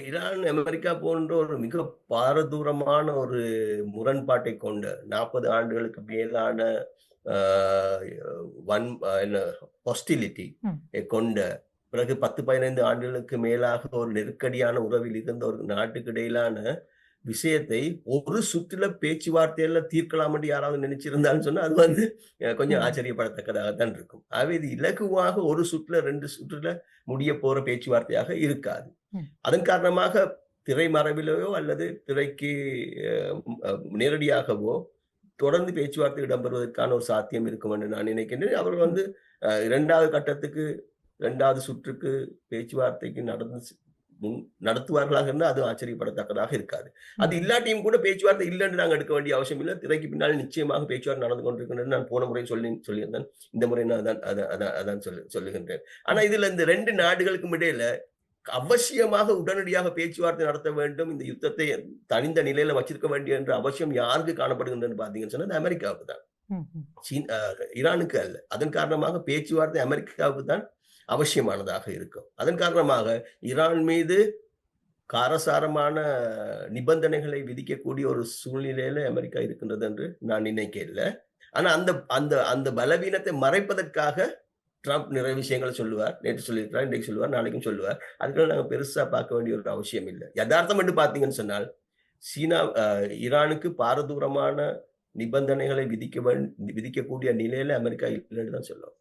Iran, America போன்ற ஒரு மிக பாரதூரமான ஒரு முரண்பாட்டை கொண்ட 40 ஆண்டுகளுக்கு மேலான அ வன் என்ன ஹாஸ்டிலிட்டி ம். கொண்ட பிறகு 10, 15 ஆண்டுகளுக்கு மேலாக ஒரு நெருக்கடியான உறவில் இருந்த ஒரு நாட்டுக்கு இடையிலான விஷயத்தை ஒரு சுற்றுல பேச்சுவார்த்தையில தீர்க்கலாம் என்று யாராவது நினைச்சிருந்தான்னு சொன்னா, அது கொஞ்சம் ம். ஆச்சரியப்படத்தக்கதாக தான் இருக்கும். ஆகவே இது இலகுவாக ஒரு சுற்றுல 2 சுற்றுல முடியப் போற பேச்சுவார்த்தையாக இருக்காது. ம். அதன் காரணமாக திரைமறைவிலோ அல்லது திரைக்கு அ அ நேரடியாகவோ தொடர்ந்து பேச்சுவார்த்தை இடம்பெறுவதற்கான ஒரு சாத்தியம் இருக்கும் என்று நான் நினைக்கின்றேன். அவர்கள் ம். 2வது கட்டத்துக்கு 2வது சுற்றுக்கு பேச்சுவார்த்தைக்கு முன் நடத்துவார்களாக இருந்தா அது ஆச்சரியப்படத்தக்கதாக இருக்காது. அது ம். இல்லாட்டியும் கூட பேச்சுவார்த்தை இல்லன்னு நாங்க எடுக்க வேண்டிய அவசியம் இல்ல. திரைக்கு பின்னால் நிச்சயமாக பேச்சுவார்த்தை நடந்து கொண்டிருக்கின்றது. நான் போன முறை சொல்லியிருந்தேன். இந்த முறை நான் அதான் அதான் அதான் அதான் சொல்லுகின்றேன். ஆனா ம். இதுல இந்த 2 நாடுகளுக்கும் இடையில அவசியமாக உடனடியாக பேச்சுவார்த்தை நடத்த வேண்டும். இந்த யுத்தத்தை தணிந்த நிலையில வச்சிருக்க வேண்டிய என்ற அவசியம் யாருக்கு காணப்படுகின்றன்னு பார்த்தீங்கன்னு சொன்னா, அது அமெரிக்காவுக்கு தான். ம். ம். சீன் அ ஈரானுக்கு அல்ல. அதன் காரணமாக பேச்சுவார்த்தை அமெரிக்காவுக்கு தான் அவசியமானதாக இருக்கும். அதன் காரணமாக ஈரான் மீது காரசாரமான நிபந்தனைகளை விதிக்கக்கூடிய ஒரு சூழ்நிலையில அமெரிக்கா இருக்கின்றது என்று நான் நினைக்கல. ஆனா அந்த அந்த அந்த பலவீனத்தை மறைப்பதற்காக ட்ரம்ப் நிறைய விஷயங்கள சொல்லுவார். நேற்று சொல்லியிருக்கிறார், இன்றைக்கு சொல்லுவார், நாளைக்கும் சொல்லுவார். அதுக்கெல்லாம் நாங்க பெருசா பார்க்க வேண்டிய ஒரு அவசியம் இல்ல. எதார்த்தம் என்று பார்த்தீங்கன்னு சொன்னால், சீனா ஈரானுக்கு பாரதூரமான நிபந்தனைகளை விதிக்கக்கூடிய நிலையில அமெரிக்கா இல்லன்னு தான் சொல்லணும்.